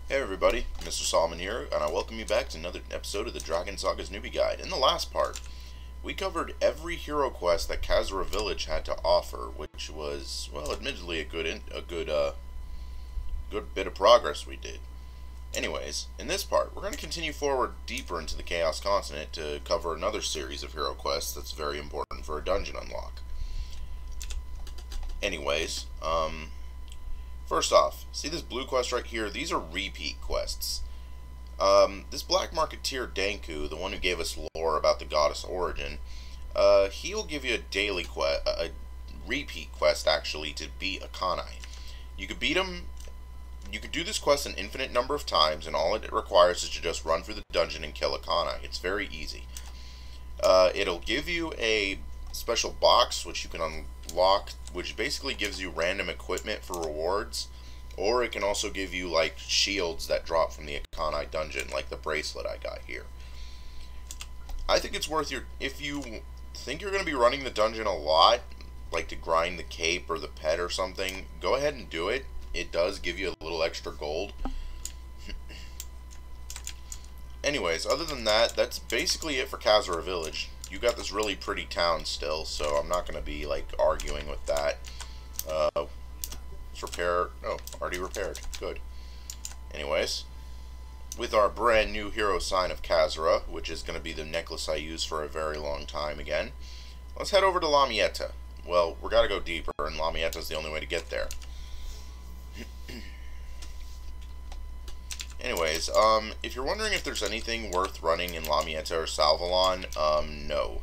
Hey everybody, Mr. Solomon here, and I welcome you back to another episode of the Dragon Saga's Newbie Guide. In the last part, we covered every hero quest that Kazeura Village had to offer, which was, well, admittedly a good bit of progress we did. Anyways, in this part, we're going to continue forward deeper into the Chaos Continent to cover another series of hero quests that's very important for a dungeon unlock. Anyways, first off, see this blue quest right here? These are repeat quests. This Black Marketeer Danku, the one who gave us lore about the goddess origin, he'll give you a daily quest, a repeat quest actually, to beat Akanai. You could beat him. You could do this quest an infinite number of times, and all it requires is to just run through the dungeon and kill Akanai. It's very easy. It'll give you a special box which you can unlock, which basically gives you random equipment for rewards, or it can also give you like shields that drop from the Akanai dungeon, like the bracelet I got here. I think it's worth if you think you're going to be running the dungeon a lot, like to grind the cape or the pet or something, go ahead and do it. It does give you a little extra gold. Anyways, other than that, that's basically it for Kazeura Village. You got this really pretty town still, so I'm not going to be like arguing with that. Let's repair. Oh, already repaired. Good. Anyways, with our brand new hero sign of Kazeura, which is going to be the necklace I use for a very long time again, let's head over to Lamietta. Well, we got to go deeper, and Lamietta is the only way to get there. Anyways, if you're wondering if there's anything worth running in Lamietta or Salvalon, no.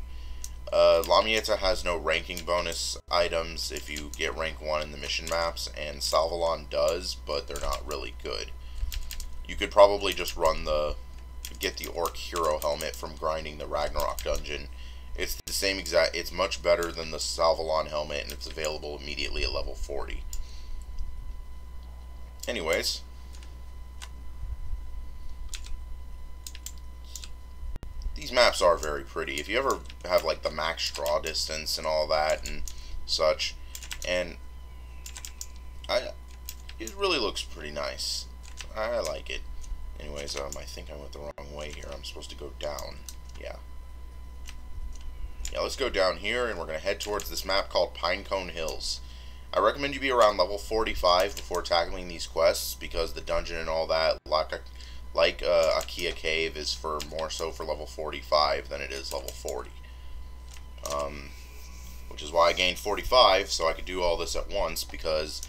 Lamietta has no ranking bonus items if you get rank 1 in the mission maps, and Salvalon does, but they're not really good. You could probably just get the Orc Hero Helmet from grinding the Ragnarok dungeon. It's the same exact, it's much better than the Salvalon helmet, and it's available immediately at level 40. Anyways, these maps are very pretty. If you ever have like the max draw distance and all that and such, and it really looks pretty nice. I like it. Anyways, I think I went the wrong way here. I'm supposed to go down. Yeah, let's go down here, and we're going to head towards this map called Pinecone Hills. I recommend you be around level 45 before tackling these quests, because the dungeon and all that, like Akia Cave, is more so for level 45 than it is level 40. Which is why I gained 45, so I could do all this at once, because,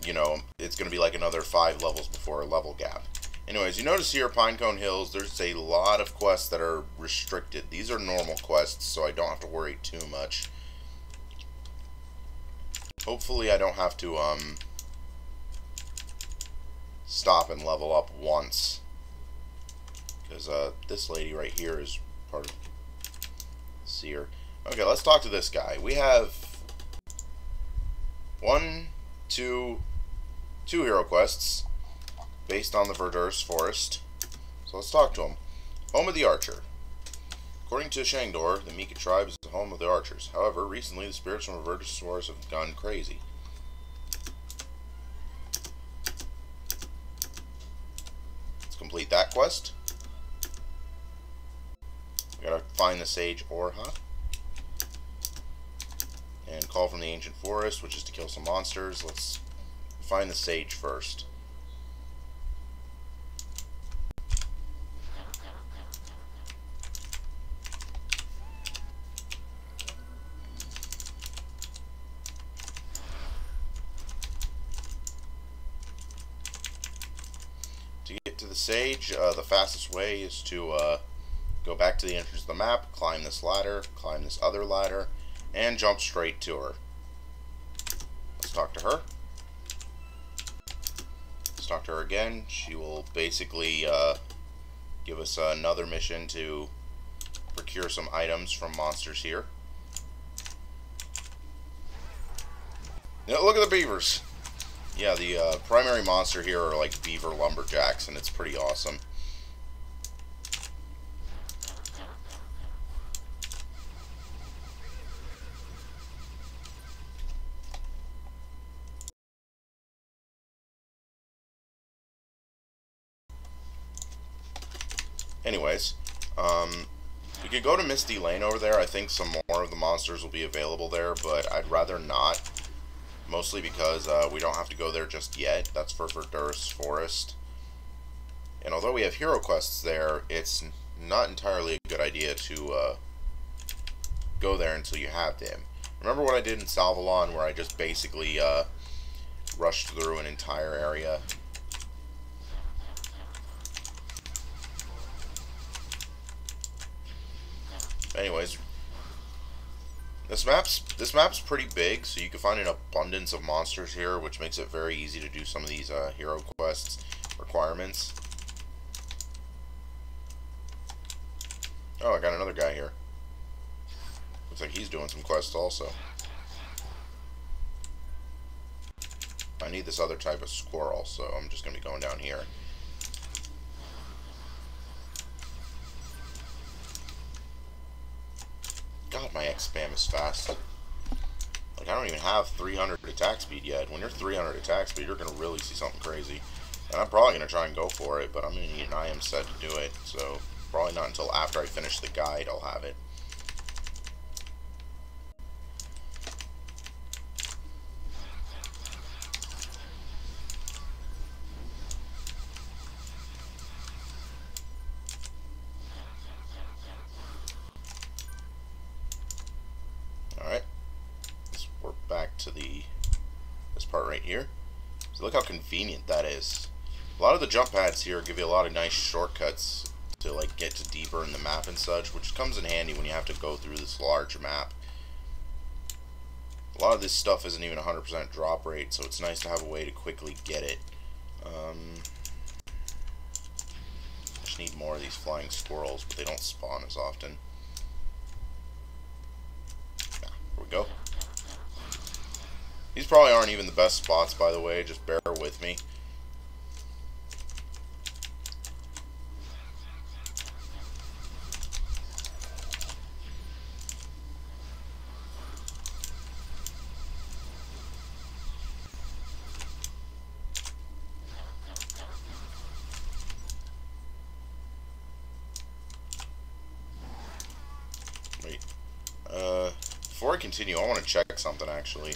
you know, it's going to be like another 5 levels before a level gap. Anyways, you notice here, Pinecone Hills, there's a lot of quests that are restricted. These are normal quests, so I don't have to worry too much. Hopefully I don't have to, stop and level up once. Because, this lady right here is part of Seer. Okay, let's talk to this guy. We have two hero quests based on the Verderous forest. So let's talk to him. Home of the Archer. According to Shangdor, the Mika Tribe is the home of the archers. However, recently the spirits from the Verderous forest have gone crazy. Let's complete that quest. We gotta find the Sage Orha and call from the ancient forest, which is to kill some monsters. Let's find the Sage first. To get to the Sage, the fastest way is to go back to the entrance of the map, climb this ladder, climb this other ladder, and jump straight to her. Let's talk to her. Let's talk to her again. She will basically give us another mission to procure some items from monsters here. Now, look at the beavers! Yeah, the primary monster here are like beaver lumberjacks, and it's pretty awesome. Anyways, we could go to Misty Lane over there. I think some more of the monsters will be available there, but I'd rather not. Mostly because we don't have to go there just yet. That's for Verderous Forest. And although we have hero quests there, it's not entirely a good idea to go there until you have them. Remember what I did in Salvalon, where I just basically rushed through an entire area? Anyways, this map's pretty big, so you can find an abundance of monsters here, which makes it very easy to do some of these hero quests requirements. Oh, I got another guy here. Looks like he's doing some quests also. I need this other type of squirrel, so I'm just going to be going down here. God, my X spam is fast. Like, I don't even have 300 attack speed yet. When you're 300 attack speed, you're going to really see something crazy. And I'm probably going to try and go for it, but I'm going to need an IM set to do it. So, probably not until after I finish the guide I'll have it. Alright. We're back to this part right here. So look how convenient that is. A lot of the jump pads here give you a lot of nice shortcuts to like get to deeper in the map and such, which comes in handy when you have to go through this large map. A lot of this stuff isn't even 100% drop rate, so it's nice to have a way to quickly get it. Just need more of these flying squirrels, but they don't spawn as often. Here we go. These probably aren't even the best spots, by the way, just bear with me. Wait. Before I continue, I want to check something, actually.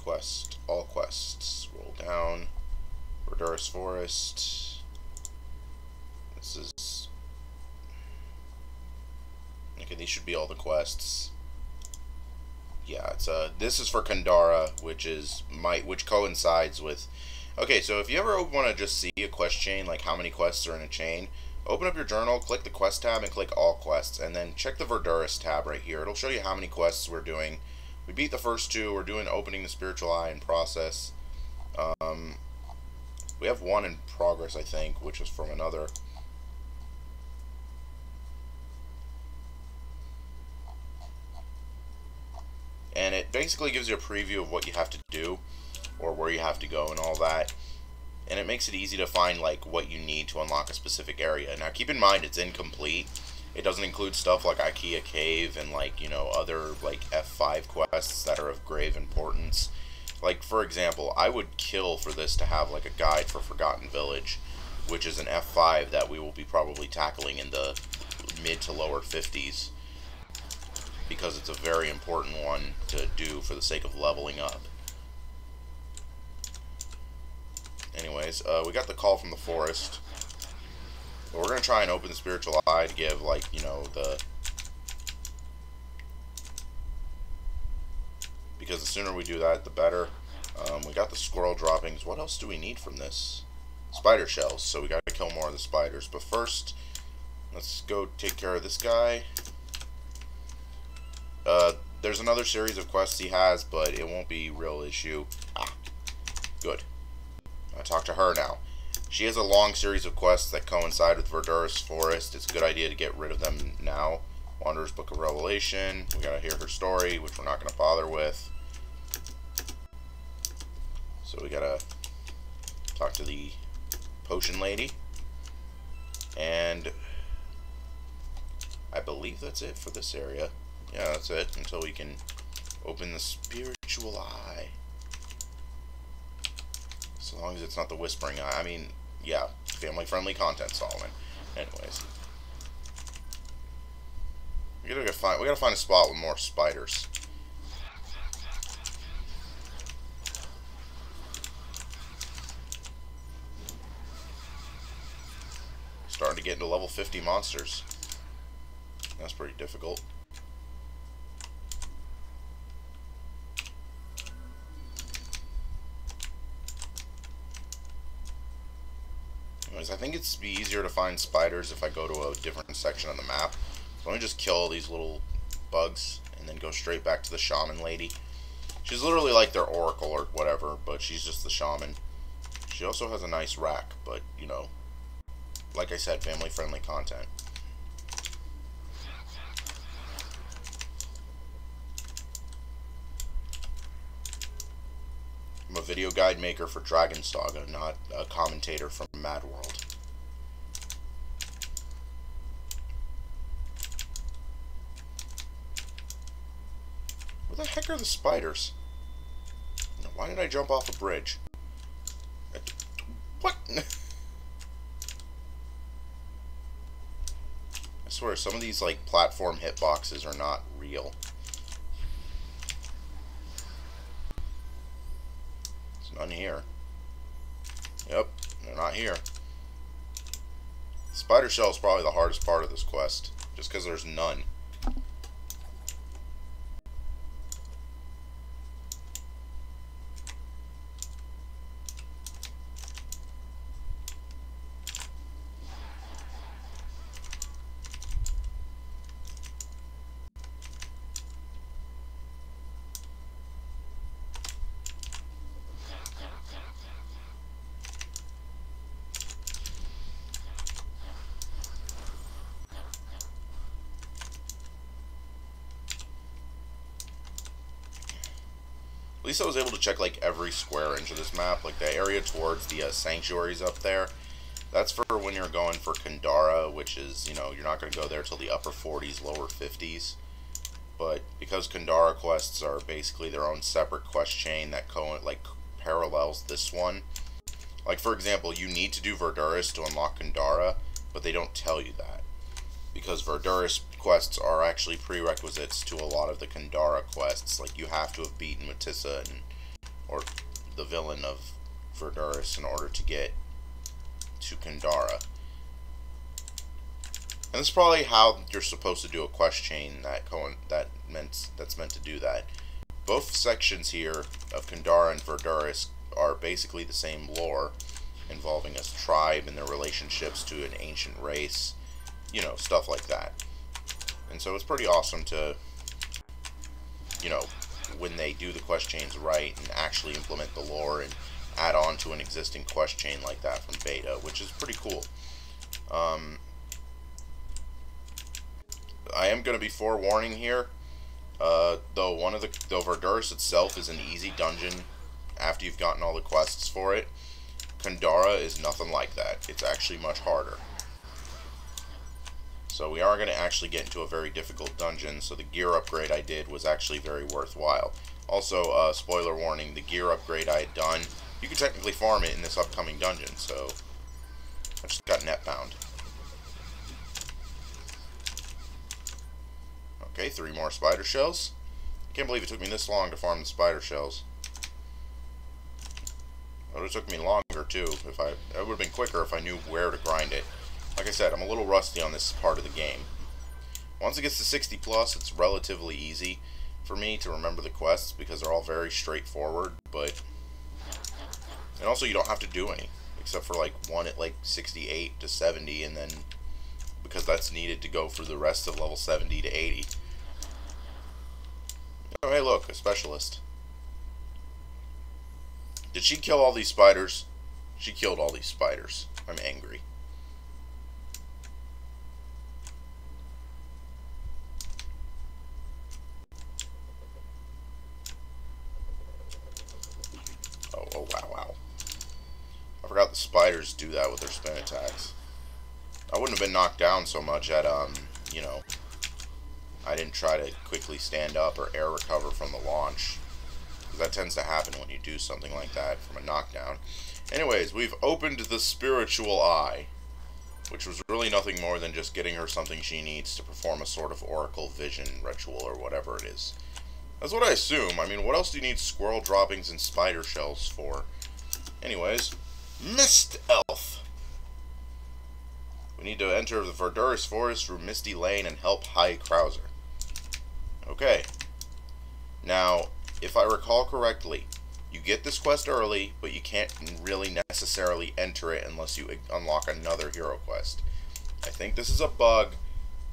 Quest. All quests. Roll down. Verderous Forest. This is... Okay, these should be all the quests. Yeah, it's this is for Kandara, which coincides with... Okay, so if you ever want to just see a quest chain, like how many quests are in a chain, open up your journal, click the quest tab, and click all quests, and then check the Verderous tab right here. It'll show you how many quests we're doing. We beat the first two. We're doing Opening the Spiritual Eye in process. We have one in progress, I think, which is from another. And it basically gives you a preview of what you have to do, or where you have to go and all that. And it makes it easy to find like what you need to unlock a specific area. Now keep in mind it's incomplete. It doesn't include stuff like IKEA Cave and like, you know, other like F5 quests that are of grave importance. Like for example, I would kill for this to have like a guide for Forgotten Village, which is an F5 that we will be probably tackling in the mid to lower 50s. Because it's a very important one to do for the sake of leveling up. Anyways, we got the call from the forest. But we're going to try and open the Spiritual Eye to give, like, you know, the... Because the sooner we do that, the better. We got the squirrel droppings. What else do we need from this? Spider shells, so we got to kill more of the spiders. But first, let's go take care of this guy. There's another series of quests he has, but it won't be a real issue. Ah, good. I'll talk to her now. She has a long series of quests that coincide with Verderous Forest. It's a good idea to get rid of them now. Wanderer's Book of Revelation. We gotta hear her story, which we're not gonna bother with. So we gotta talk to the potion lady. And I believe that's it for this area. Yeah, that's it, until we can open the Spiritual Eye. So long as it's not the Whispering Eye. I mean, yeah, family-friendly content, Solomon. Anyways. We gotta find a spot with more spiders. Starting to get into level 50 monsters. That's pretty difficult. Anyways, I think it's be easier to find spiders if I go to a different section of the map. So let me just kill all these little bugs and then go straight back to the shaman lady. She's literally like their oracle or whatever, but she's just the shaman. She also has a nice rack, but, you know, like I said, family-friendly content. I'm a video guide maker for Dragon Saga, not a commentator from Mad World. Where the heck are the spiders? Why did I jump off a bridge? What? I swear, some of these, like, platform hitboxes are not real. There's none here. Yep, they're not here. Spider shell is probably the hardest part of this quest, just because there's none. At least I was able to check, like, every square inch of this map. Like, the area towards the sanctuaries up there, that's for when you're going for Kandara, which is, you know, you're not going to go there till the upper 40s, lower 50s. But because Kandara quests are basically their own separate quest chain that parallels this one. Like, for example, you need to do Verderous to unlock Kandara, but they don't tell you that. Because Verderous quests are actually prerequisites to a lot of the Kandara quests. Like, you have to have beaten Matissa or the villain of Verderous in order to get to Kandara. And this is probably how you're supposed to do a quest chain that's meant to do that. Both sections here of Kandara and Verderous are basically the same lore, involving a tribe and their relationships to an ancient race. You know, stuff like that. And so it's pretty awesome to, you know, when they do the quest chains right and actually implement the lore and add on to an existing quest chain like that from beta, which is pretty cool. I am going to be forewarning here, though Verderous itself is an easy dungeon after you've gotten all the quests for it. Kandara is nothing like that. It's actually much harder. So we are going to actually get into a very difficult dungeon, so the gear upgrade I did was actually very worthwhile. Also, spoiler warning, the gear upgrade I had done, you can technically farm it in this upcoming dungeon, so I just got net bound. Okay, 3 more spider shells. Can't believe it took me this long to farm the spider shells. It would have took me longer too. It would have been quicker if I knew where to grind it. Like I said, I'm a little rusty on this part of the game. Once it gets to 60 plus, it's relatively easy for me to remember the quests because they're all very straightforward, and also you don't have to do any, except for like one at like 68 to 70, and then because that's needed to go through the rest of level 70 to 80. Oh, hey look, a specialist. Did she kill all these spiders? She killed all these spiders. I'm angry. Oh, wow. I forgot the spiders do that with their spin attacks. I wouldn't have been knocked down so much at, you know, I didn't try to quickly stand up or air recover from the launch. because that tends to happen when you do something like that from a knockdown. Anyways, we've opened the Spiritual Eye, which was really nothing more than just getting her something she needs to perform a sort of Oracle Vision ritual or whatever it is. That's what I assume. I mean, what else do you need squirrel droppings and spider shells for? Anyways, Mist Elf. We need to enter the Verderous forest through Misty Lane and help High Krauser. Okay. Now, if I recall correctly, you get this quest early, but you can't really necessarily enter it unless you unlock another hero quest. I think this is a bug,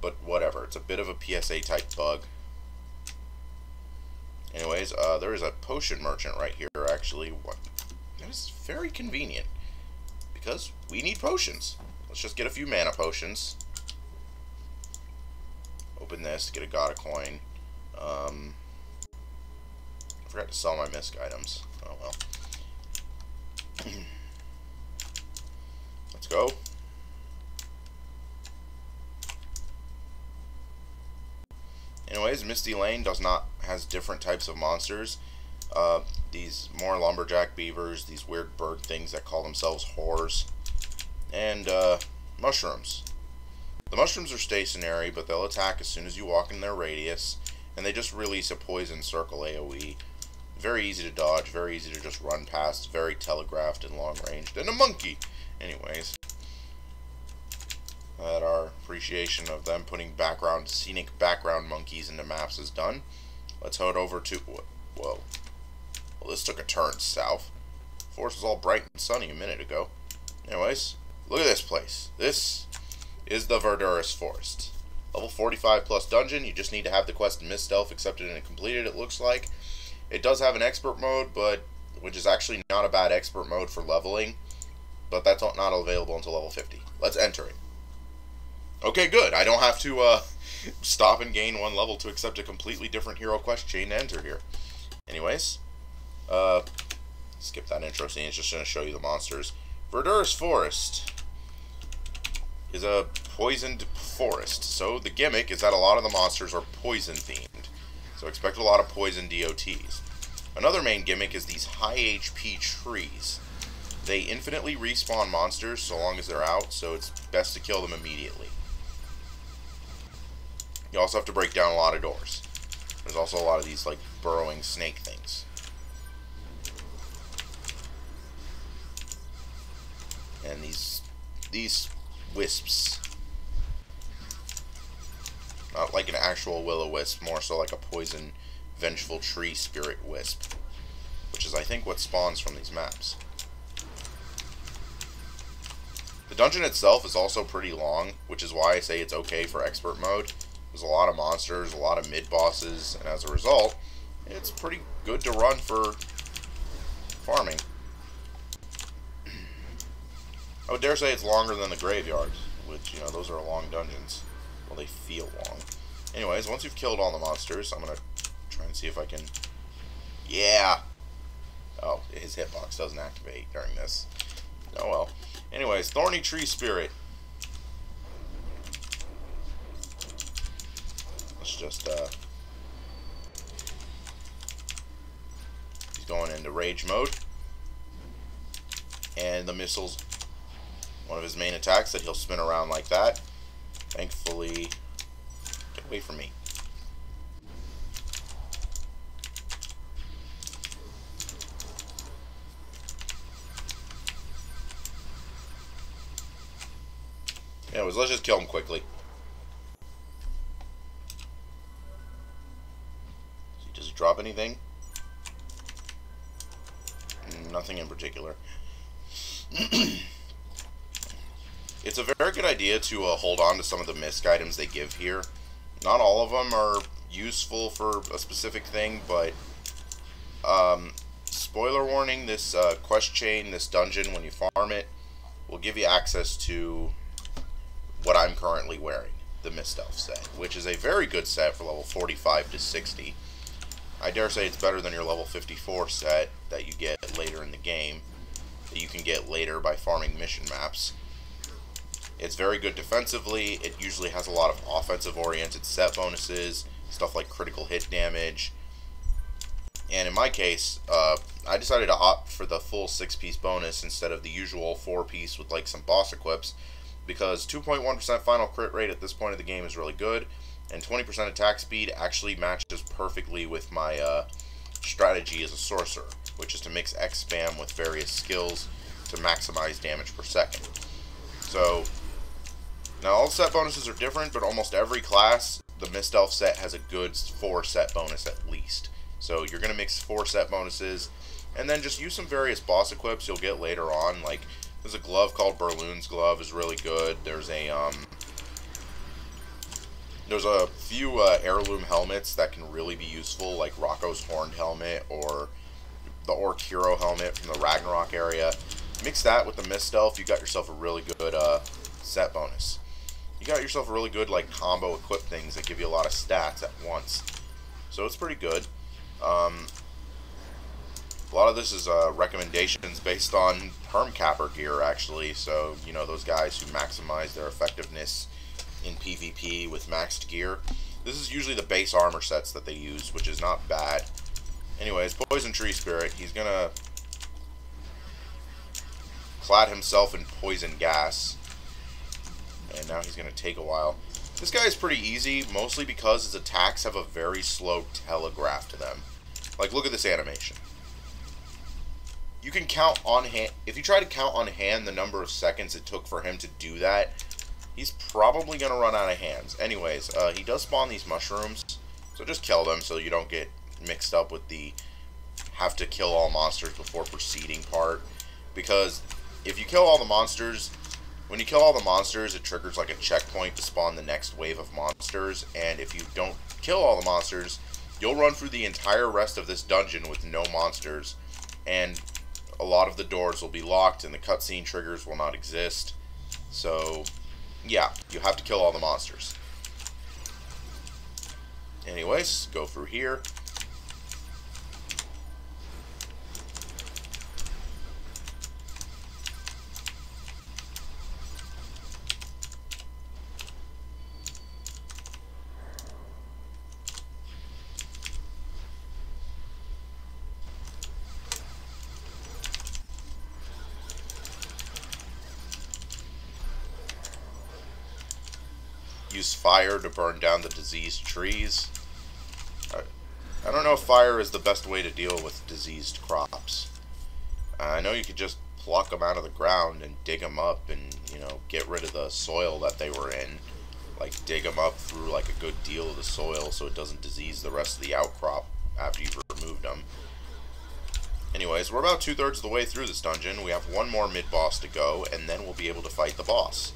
but whatever. It's a bit of a PSA type bug. Anyways, there is a potion merchant right here, actually. That is very convenient, because we need potions. Let's just get a few mana potions. Open this, get a God coin. I forgot to sell my misc items. Oh well. Let's go. Anyways, Misty Lane has different types of monsters. These more lumberjack beavers, these weird bird things that call themselves whores, and mushrooms. The mushrooms are stationary, but they'll attack as soon as you walk in their radius, and they just release a poison circle AoE. Very easy to dodge, very easy to just run past, very telegraphed and long ranged, and a monkey! Anyways, that our appreciation of them putting scenic background monkeys into maps is done. Let's head over to, whoa. Well, this took a turn south. Forest was all bright and sunny a minute ago. Anyways, look at this place. This is the Verderous Forest. Level 45 plus dungeon. You just need to have the quest Mist Elf accepted and completed, it looks like. It does have an expert mode, which is actually not a bad expert mode for leveling, but that's not available until level 50. Let's enter it. Okay, good. I don't have to stop and gain one level to accept a completely different hero quest chain to enter here. Anyways, skip that intro scene. It's just going to show you the monsters. Verderous Forest is a poisoned forest. So the gimmick is that a lot of the monsters are poison themed. So expect a lot of poison DOTs. Another main gimmick is these high HP trees. They infinitely respawn monsters so long as they're out, so it's best to kill them immediately. You also have to break down a lot of doors. There's also a lot of these like burrowing snake things. And these wisps. Not like an actual will-o-wisp, more so like a poison, vengeful tree spirit wisp. Which is, I think, what spawns from these maps. The dungeon itself is also pretty long, which is why I say it's okay for expert mode. There's a lot of monsters, a lot of mid-bosses, and as a result, it's pretty good to run for farming. I would dare say it's longer than the graveyard, which, you know, those are long dungeons. Well, they feel long. Anyways, once you've killed all the monsters, I'm going to try and see if I can... Yeah! Oh, his hitbox doesn't activate during this. Oh well. Anyways, Thorny Tree Spirit. Let's just, he's going into rage mode. And the missiles, one of his main attacks, that he'll spin around like that. Thankfully, get away from me. Anyways, let's just kill him quickly. Does he drop anything? Nothing in particular. It's a very good idea to hold on to some of the misc items they give here. Not all of them are useful for a specific thing, but spoiler warning, this quest chain, this dungeon, when you farm it, will give you access to what I'm currently wearing, the Mist Elf set, which is a very good set for level 45 to 60. I dare say it's better than your level 54 set that you get later in the game, that you can get later by farming mission maps. It's very good defensively. It usually has a lot of offensive-oriented set bonuses, stuff like critical hit damage, And in my case, I decided to opt for the full 6-piece bonus instead of the usual 4-piece with like some boss equips, because 2.1% final crit rate at this point of the game is really good, and 20% attack speed actually matches perfectly with my strategy as a sorcerer, which is to mix X spam with various skills to maximize damage per second. So, now all set bonuses are different, but almost every class, the Mist Elf set has a good 4 set bonus at least. So you're going to mix 4 set bonuses, and then just use some various boss equips you'll get later on. Like, there's a glove called Berloon's Glove, is really good. There's a few heirloom helmets that can really be useful, like Rocco's Horned Helmet or the Orc Hero Helmet from the Ragnarok area. Mix that with the Mist Elf, you got yourself a really good set bonus. You got yourself a really good like combo equip things that give you a lot of stats at once. So it's pretty good. A lot of this is recommendations based on Herm Capper gear, actually. So, you know, those guys who maximize their effectiveness in PvP with maxed gear. This is usually the base armor sets that they use, which is not bad. Anyways, Poison Tree Spirit, he's gonna clad himself in poison gas. And now he's gonna take a while. This guy is pretty easy, mostly because his attacks have a very slow telegraph to them. Like, look at this animation. You can count on hand. If you try to count on hand the number of seconds it took for him to do that, he's probably going to run out of hands. Anyways, he does spawn these mushrooms, so just kill them so you don't get mixed up with the have to kill all monsters before proceeding part. Because if you kill all the monsters, when you kill all the monsters, it triggers like a checkpoint to spawn the next wave of monsters. And if you don't kill all the monsters, you'll run through the entire rest of this dungeon with no monsters. And a lot of the doors will be locked and the cutscene triggers will not exist. So, yeah, you have to kill all the monsters. Anyways, go through here. Use fire to burn down the diseased trees. I don't know if fire is the best way to deal with diseased crops. I know you could just pluck them out of the ground and dig them up and, you know, get rid of the soil that they were in. Like, dig them up through, like, a good deal of the soil so it doesn't disease the rest of the outcrop after you've removed them. Anyways, we're about 2/3 of the way through this dungeon. We have one more mid-boss to go, and then we'll be able to fight the boss.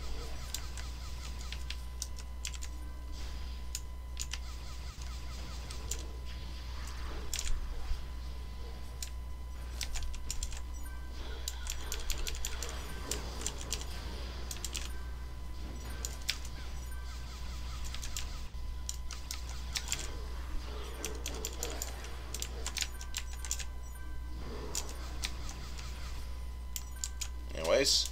Anyways,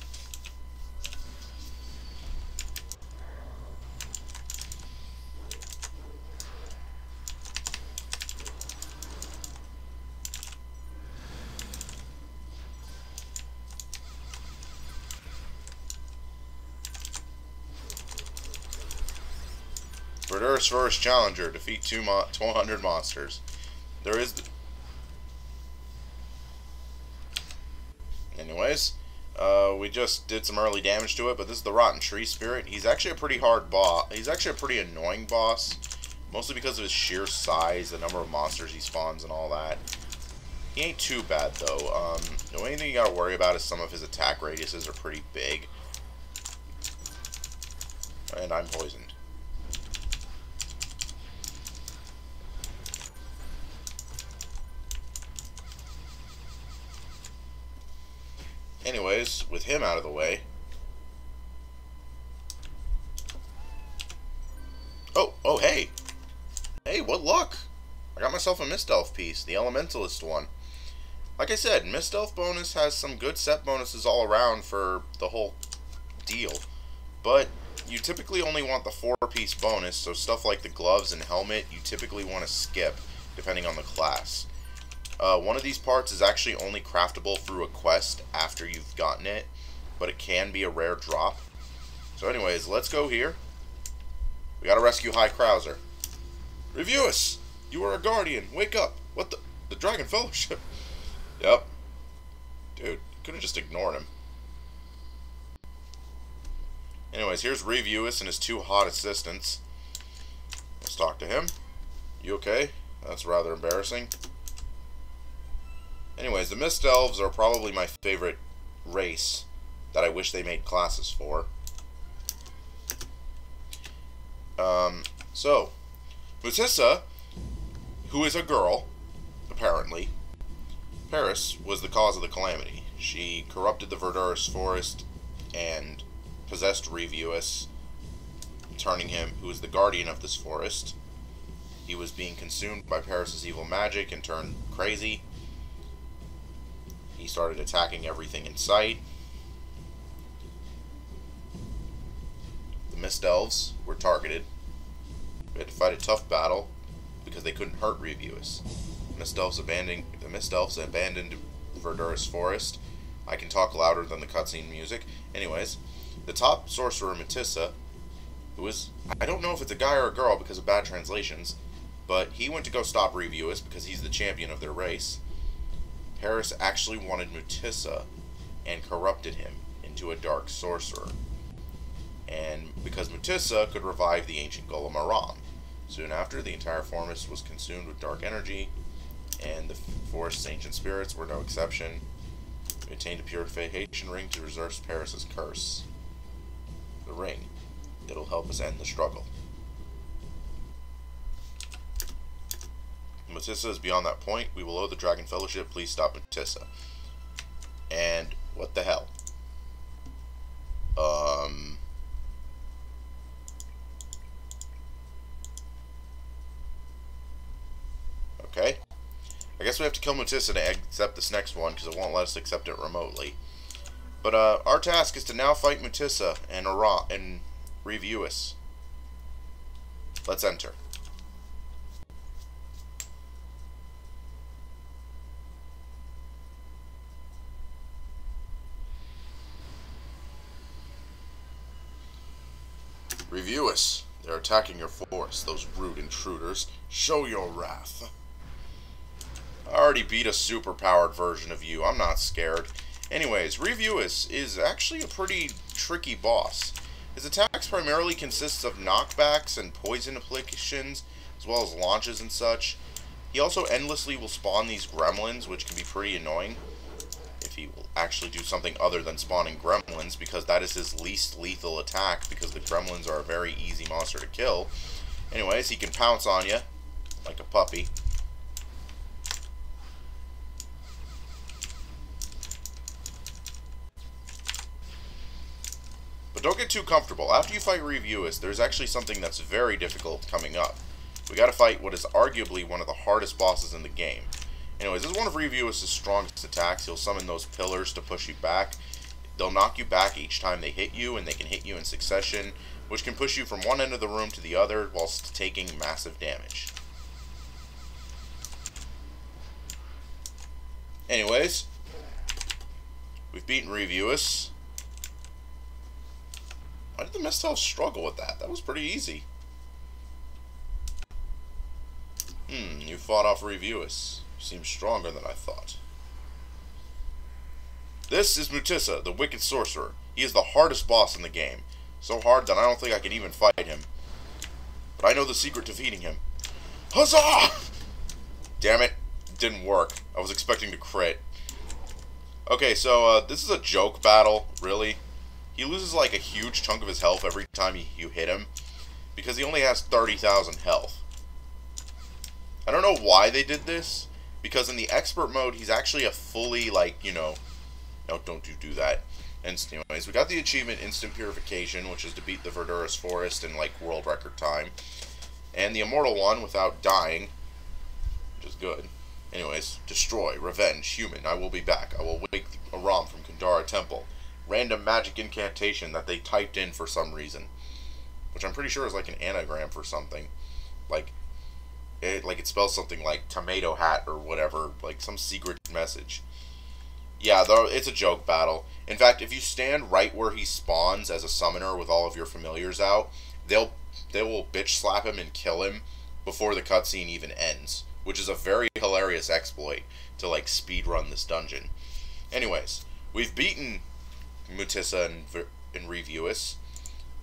Verderous first challenger, defeat 200 monsters. There is. Anyways. We just did some early damage to it, but this is the Rotten Tree Spirit. He's actually a pretty hard boss. He's actually a pretty annoying boss, mostly because of his sheer size, the number of monsters he spawns, and all that. He ain't too bad, though. The only thing you gotta worry about is some of his attack radiuses are pretty big. And I'm poisoned. Anyways, with him out of the way. Oh, hey! Hey, what luck! I got myself a Mist Elf piece, the Elementalist one. Like I said, Mist Elf bonus has some good set bonuses all around for the whole deal. But you typically only want the 4-piece bonus, so stuff like the gloves and helmet, you typically want to skip, depending on the class. One of these parts is actually only craftable through a quest after you've gotten it, but it can be a rare drop. So anyways, let's go here. We gotta rescue High Krauser. Review us! You are a guardian. Wake up! What the? The Dragon Fellowship? Yep. Dude, could've just ignored him. Anyways, here's Reviewus and his two hot assistants. Let's talk to him. You okay? That's rather embarrassing. Anyways, the Mist Elves are probably my favorite race that I wish they made classes for. So, Mutissa, who is a girl, apparently, Paris was the cause of the calamity. She corrupted the Verderous forest and possessed Reviewus, turning him, who is the guardian of this forest. He was being consumed by Paris' evil magic and turned crazy. He started attacking everything in sight. The Mist Elves were targeted. We had to fight a tough battle because they couldn't hurt Reviewus. The Mist Elves abandoned Verderous forest. I can talk louder than the cutscene music. Anyways, the top sorcerer, Mutissa, who is, I don't know if it's a guy or a girl because of bad translations, but he went to go stop Reviewus because he's the champion of their race. Paris actually wanted Mutissa and corrupted him into a dark sorcerer. And because Mutissa could revive the ancient golem Aram. Soon after, the entire forest was consumed with dark energy, and the forest's ancient spirits were no exception. We obtained a purification ring to reverse Paris' curse. The ring. It'll help us end the struggle. Mutissa is beyond that point. We will owe the Dragon Fellowship. Please stop Mutissa. And what the hell? Okay. I guess we have to kill Mutissa to accept this next one, because it won't let us accept it remotely. But our task is to now fight Mutissa and Reviewus. Let's enter. Reviewus. They're attacking your forest, those rude intruders. Show your wrath. I already beat a super-powered version of you. I'm not scared. Anyways, Reviewus is actually a pretty tricky boss. His attacks primarily consists of knockbacks and poison applications, as well as launches and such. He also endlessly will spawn these gremlins, which can be pretty annoying if he will actually do something other than spawning gremlins, because that is his least lethal attack, because the gremlins are a very easy monster to kill. Anyways, he can pounce on you like a puppy. But don't get too comfortable. After you fight Reviewus, there's actually something that's very difficult coming up. We gotta fight what is arguably one of the hardest bosses in the game. Anyways, this is one of Reviewus' strongest attacks. He'll summon those pillars to push you back. They'll knock you back each time they hit you, and they can hit you in succession, which can push you from one end of the room to the other whilst taking massive damage. Anyways, we've beaten Reviewus. Why did the Mist Elves struggle with that? That was pretty easy. You fought off Reviewus. You seem stronger than I thought. This is Mutissa, the Wicked Sorcerer. He is the hardest boss in the game. So hard that I don't think I can even fight him. But I know the secret to defeating him. Huzzah! Damn it. It didn't work. I was expecting to crit. Okay, so this is a joke battle, really. He loses like a huge chunk of his health every time you hit him, because he only has 30,000 health. I don't know why they did this, because in the expert mode, he's actually a fully, like, you know, no, don't you do that. And anyways, we got the achievement Instant Purification, which is to beat the Verderous Forest in, like, world record time. And the Immortal one without dying, which is good. Anyways, Destroy, Revenge, Human, I will be back. I will wake Aram from Kandara Temple. Random magic incantation that they typed in for some reason, which I'm pretty sure is like an anagram for something. Like, it spells something like tomato hat or whatever, like some secret message. Yeah, though it's a joke battle. In fact, if you stand right where he spawns as a summoner with all of your familiars out, they will bitch slap him and kill him before the cutscene even ends, which is a very hilarious exploit to like speed run this dungeon. Anyways, we've beaten Mutissa and Reviewis.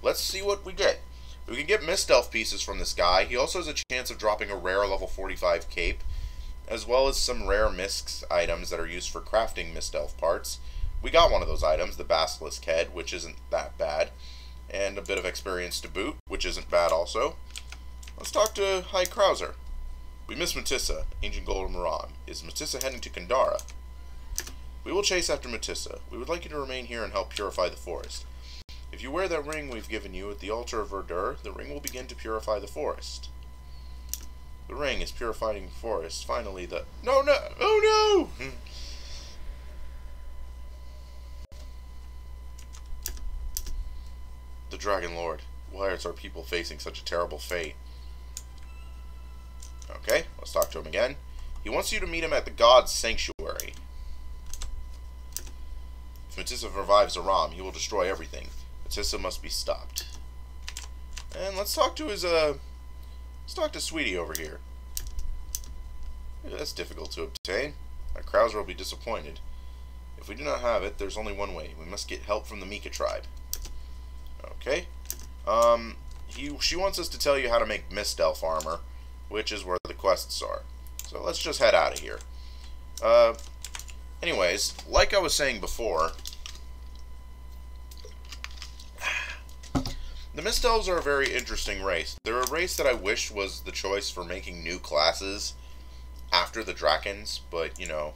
Let's see what we get. We can get Mist Elf pieces from this guy. He also has a chance of dropping a rare level 45 cape, as well as some rare Mist items that are used for crafting Mist Elf parts. We got one of those items, the Basilisk Head, which isn't that bad, and a bit of experience to boot, which isn't bad also. Let's talk to High Krauser. We miss Mutissa, Ancient Golden Moran. Is Mutissa heading to Kandara? We will chase after Mutissa. We would like you to remain here and help purify the forest. If you wear that ring we've given you at the altar of Verderous, the ring will begin to purify the forest. The ring is purifying the forest. Finally, the... No, no! Oh, no! The Dragon Lord. Why is our people facing such a terrible fate? Okay, let's talk to him again. He wants you to meet him at the God's Sanctuary. If Mutissa revives Aram, he will destroy everything. Mutissa must be stopped. And let's talk to his, let's talk to Sweetie over here. That's difficult to obtain. Our Krauser will be disappointed. If we do not have it, there's only one way. We must get help from the Mika Tribe. Okay. She wants us to tell you how to make Mist Elf armor, which is where the quests are. So let's just head out of here. Anyways, like I was saying before, the Mist Elves are a very interesting race. They're a race that I wish was the choice for making new classes after the Drakons, but you know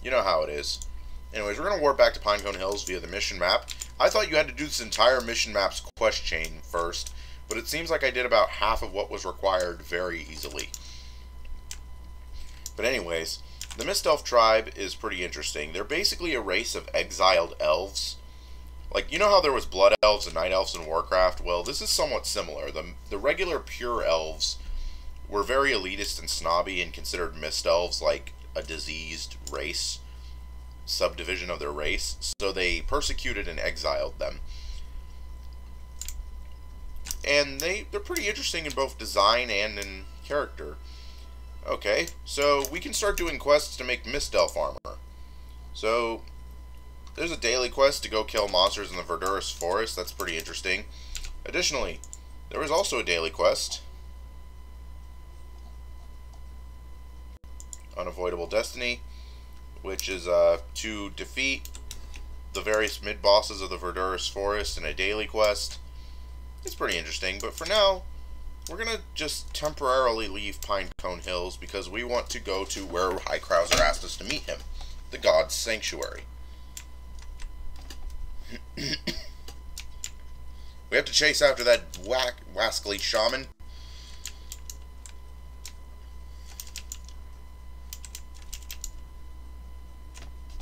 how it is. Anyways, we're going to warp back to Pinecone Hills via the mission map. I thought you had to do this entire mission map's quest chain first, but it seems like I did about half of what was required very easily. But anyways, the Mist Elf tribe is pretty interesting. They're basically a race of exiled elves. Like, you know how there was Blood Elves and Night Elves in Warcraft? Well, this is somewhat similar. The regular pure elves were very elitist and snobby and considered Mist Elves like a diseased race, subdivision of their race, so they persecuted and exiled them. And they're pretty interesting in both design and in character. Okay, so we can start doing quests to make Mist Elf armor. So there's a daily quest to go kill monsters in the Verderous forest. That's pretty interesting. Additionally, there was also a daily quest, Unavoidable Destiny, which is to defeat the various mid-bosses of the Verderous forest in a daily quest. It's pretty interesting, but for now, we're going to just temporarily leave Pinecone Hills because we want to go to where High Krauser asked us to meet him, the God's Sanctuary. We have to chase after that wascally shaman.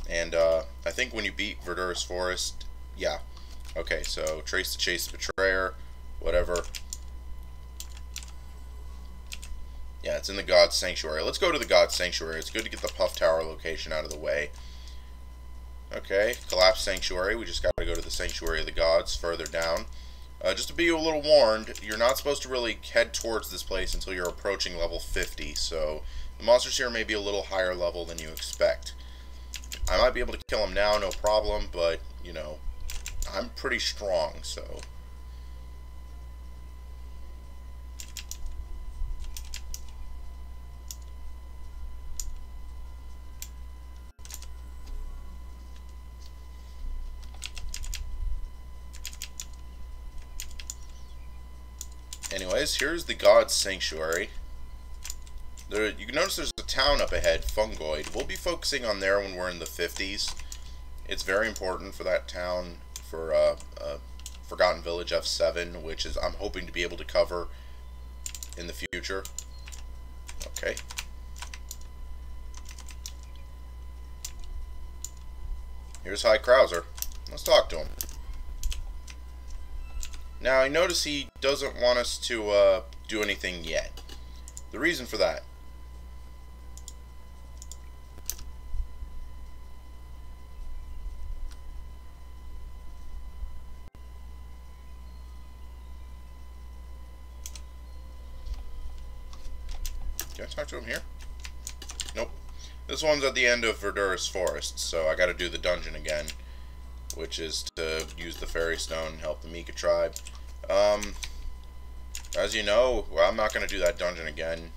And I think when you beat Verderous Forest, yeah. Okay, so trace the chase betrayer, whatever. Yeah, it's in the God's Sanctuary. Let's go to the God's Sanctuary. It's good to get the Puff Tower location out of the way. Okay, Collapse Sanctuary. We just got to go to the Sanctuary of the Gods further down. Just to be a little warned, you're not supposed to really head towards this place until you're approaching level 50, so the monsters here may be a little higher level than you expect. I might be able to kill them now, no problem, but, you know, I'm pretty strong, so... Anyways, here's the God's Sanctuary. You can notice there's a town up ahead, Fungoid. We'll be focusing on there when we're in the 50s. It's very important for that town, for Forgotten Village F7, which is I'm hoping to be able to cover in the future. Okay. Here's High Krauser. Let's talk to him. Now, I notice he doesn't want us to do anything yet. The reason for that. Can I talk to him here? Nope. This one's at the end of Verderous Forest, so I gotta do the dungeon again, which is to use the Fairy Stone and help the Mika Tribe. As you know, well, I'm not gonna do that dungeon again.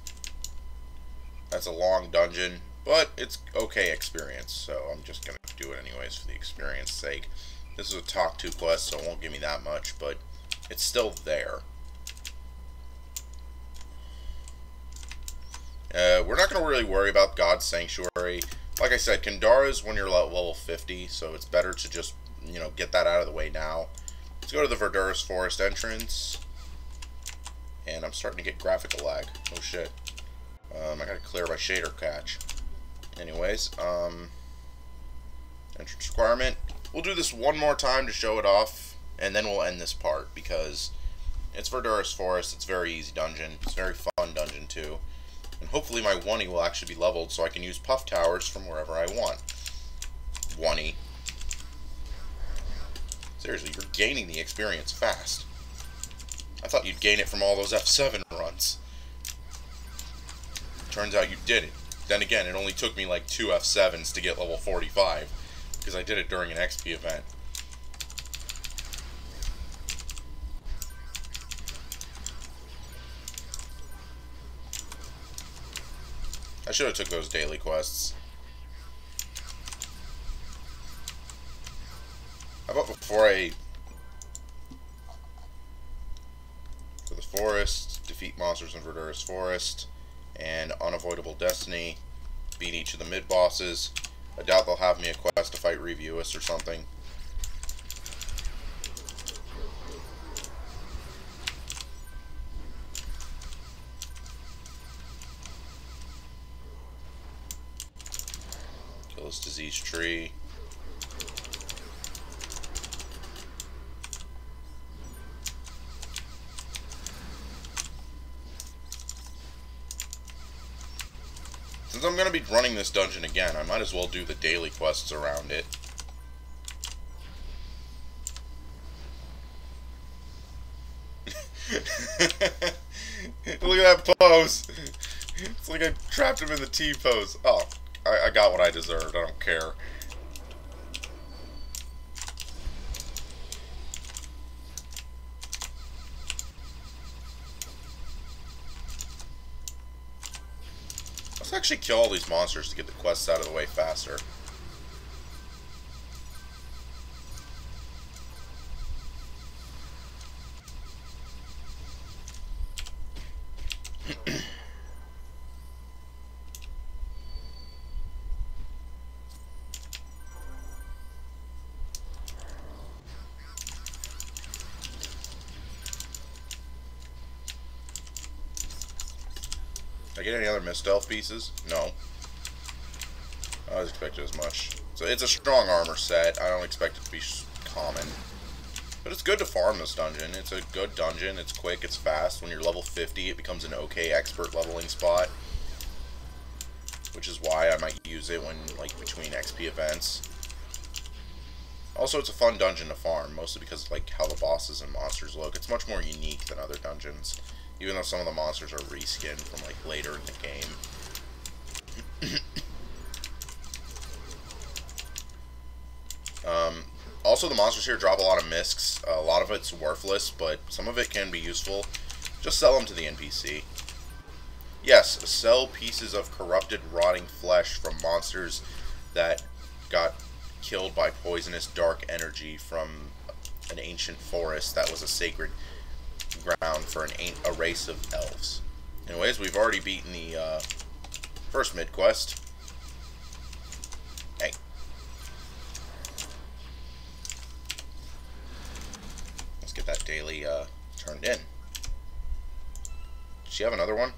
That's a long dungeon, but it's okay experience, so I'm just gonna do it anyways for the experience sake. This is a Talk To quest, so it won't give me that much, but it's still there. We're not going to really worry about God's Sanctuary. Like I said, Kandara's when you're level 50, so it's better to just, you know, get that out of the way now. Let's go to the Verderous Forest entrance. And I'm starting to get graphical lag. Oh shit. I gotta clear my shader cache. Anyways, entrance requirement. We'll do this one more time to show it off, and then we'll end this part, because it's Verderous Forest, it's a very easy dungeon, it's a very fun dungeon too. And hopefully my 1E will actually be leveled so I can use Puff Towers from wherever I want. 1E. Seriously, you're gaining the experience fast. I thought you'd gain it from all those F7 runs. Turns out you didn't. Then again, it only took me like 2 F7s to get level 45, because I did it during an XP event. I should have took those daily quests. How about before I... For the forest, defeat monsters in Verderous Forest, and Unavoidable Destiny, beat each of the mid-bosses. I doubt they'll have me a quest to fight Reviewus or something. Kill this disease tree. Since I'm going to be running this dungeon again, I might as well do the daily quests around it. Look at that pose! It's like I trapped him in the T-pose. Oh, I got what I deserved. I don't care. Let's actually kill all these monsters to get the quests out of the way faster. Did I get any other Mist Elf pieces? No. I was expecting as much. So it's a strong armor set. I don't expect it to be common. But it's good to farm this dungeon. It's a good dungeon. It's quick. It's fast. When you're level 50, it becomes an okay expert leveling spot. Which is why I might use it when, like, between XP events. Also, it's a fun dungeon to farm, mostly because of, like, how the bosses and monsters look. It's much more unique than other dungeons. Even though some of the monsters are reskinned from, like, later in the game. Also, the monsters here drop a lot of miscs. A lot of it's worthless, but some of it can be useful. Just sell them to the NPC. Yes, sell pieces of corrupted, rotting flesh from monsters that got killed by poisonous dark energy from an ancient forest that was a sacred ground for a race of elves. Anyways, we've already beaten the first mid-quest. Hey. Let's get that daily turned in. Does she have another one?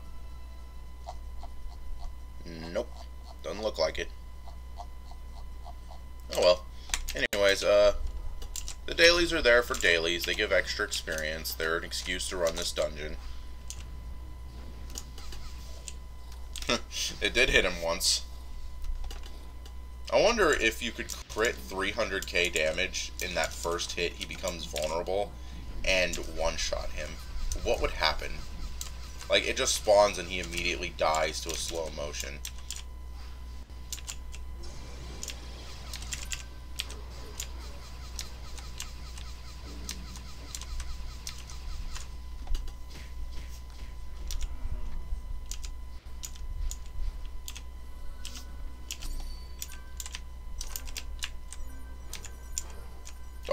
Nope. Doesn't look like it. Oh well. Anyways, the dailies are there for dailies. They give extra experience. They're an excuse to run this dungeon. It did hit him once. I wonder if you could crit 300k damage in that first hit, he becomes vulnerable, and one-shot him. What would happen? Like, it just spawns and he immediately dies to a slow motion.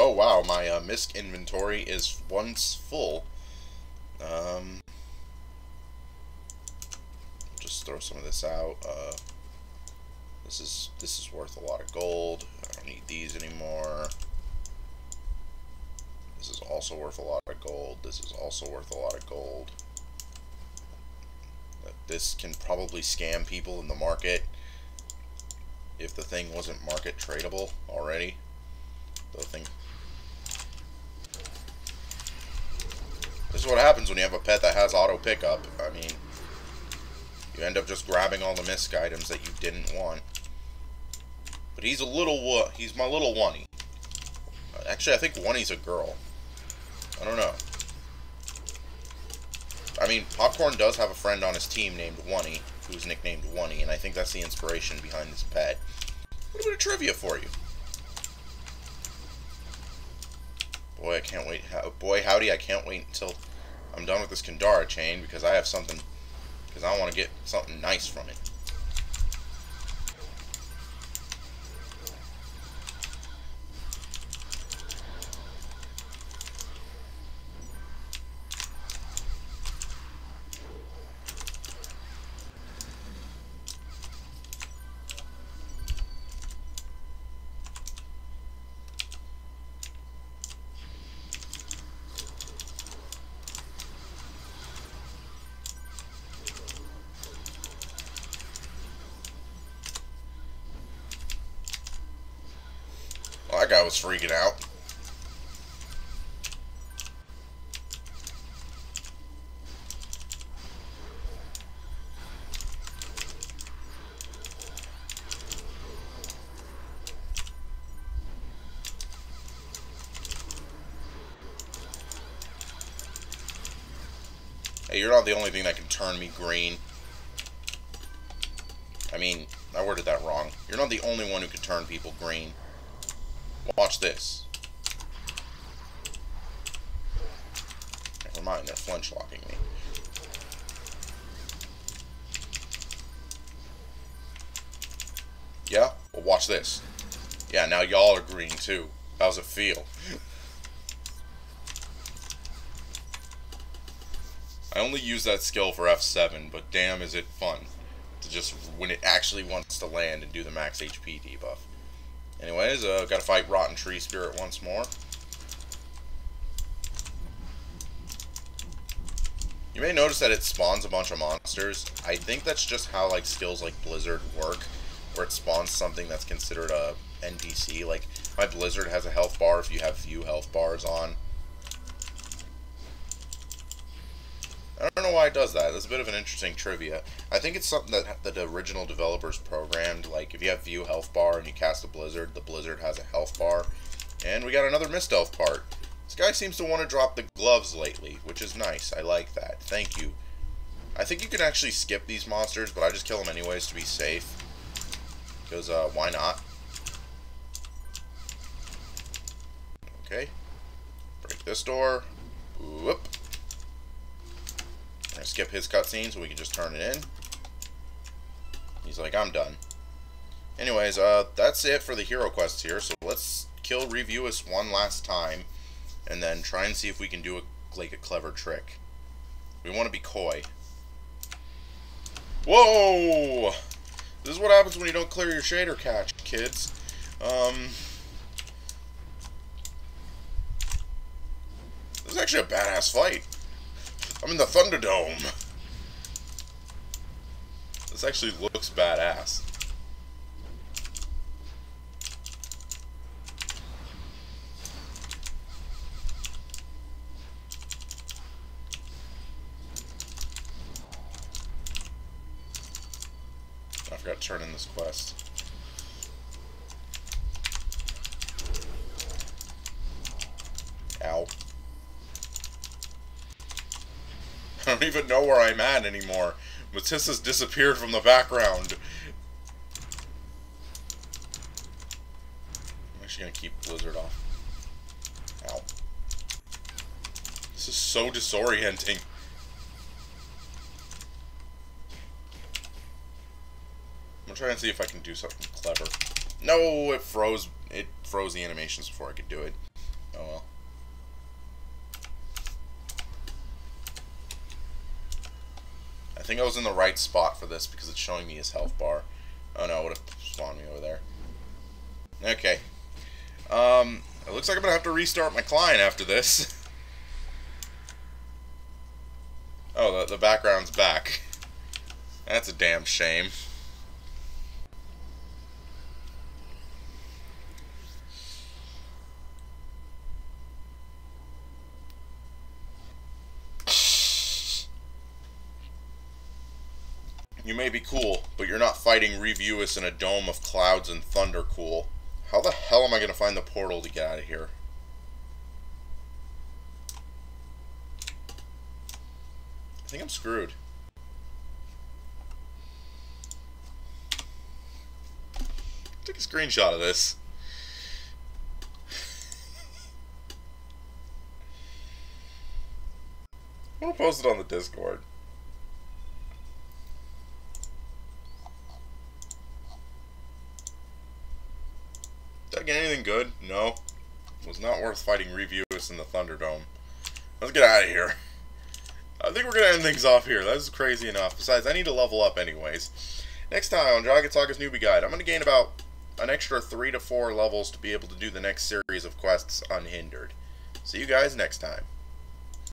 Oh wow, my Mist inventory is once full. Just throw some of this out. This is worth a lot of gold. I don't need these anymore. This is also worth a lot of gold. This is also worth a lot of gold. This can probably scam people in the market if the thing wasn't market tradable already. The thing. This is what happens when you have a pet that has auto pickup. I mean, you end up just grabbing all the misc items that you didn't want. But he's he's my little Oney. Actually, I think Oney's a girl. I don't know. I mean, Popcorn does have a friend on his team named Oney, who's nicknamed Oney, and I think that's the inspiration behind this pet. A little bit of trivia for you. Boy, I can't wait. Boy, howdy, I can't wait until I'm done with this Kandara chain, because I have something, because I want to get something nice from it. Well, that guy was freaking out. Hey, you're not the only thing that can turn me green. I mean, I worded that wrong. You're not the only one who can turn people green. Watch this. Never mind, they're flinch locking me. Yeah? Well, watch this. Yeah, now y'all are green too. How's it feel? I only use that skill for F7, but damn is it fun to just, when it actually wants to land and do the max HP debuff. Anyways, gotta fight Rotten Tree Spirit once more. You may notice that it spawns a bunch of monsters. I think that's just how, like, skills like Blizzard work, where it spawns something that's considered a NPC. Like, my Blizzard has a health bar if you have few health bars on. I don't know why it does that. That's a bit of an interesting trivia. I think it's something that the original developers programmed. Like, if you have view health bar and you cast a Blizzard, the Blizzard has a health bar. And we got another Mist Elf part. This guy seems to want to drop the gloves lately, which is nice. I like that. Thank you. I think you can actually skip these monsters, but I just kill them anyways to be safe. Because, why not? Okay. Break this door. Whoop. I'm gonna skip his cutscene so we can just turn it in. He's like, I'm done. Anyways, that's it for the hero quests here. So let's kill Reviewus one last time, and then try and see if we can do a clever trick. We want to be coy. Whoa! This is what happens when you don't clear your shader cache, kids. This is actually a badass fight. I'm in the Thunderdome. This actually looks badass. forgot to turn in this quest. Ow. I don't even know where I'm at anymore. Matissa's disappeared from the background. I'm actually gonna keep Blizzard off. Ow. This is so disorienting. I'm gonna try and see if I can do something clever. No, it froze. It froze the animations before I could do it. Oh well. I think I was in the right spot for this because it's showing me his health bar. Oh no, it would have spawned me over there. Okay. It looks like I'm gonna have to restart my client after this. Oh, the background's back. That's a damn shame. You may be cool, but you're not fighting Reviewus in a dome of clouds and thunder cool. How the hell am I going to find the portal to get out of here? I think I'm screwed. Take a screenshot of this. I'll post it on the Discord. Did I get anything good? No. It was not worth fighting Reviewus in the Thunderdome. Let's get out of here. I think we're going to end things off here. That is crazy enough. Besides, I need to level up anyways. Next time on Dragon Saga's Newbie Guide, I'm going to gain about an extra 3 to 4 levels to be able to do the next series of quests unhindered. See you guys next time.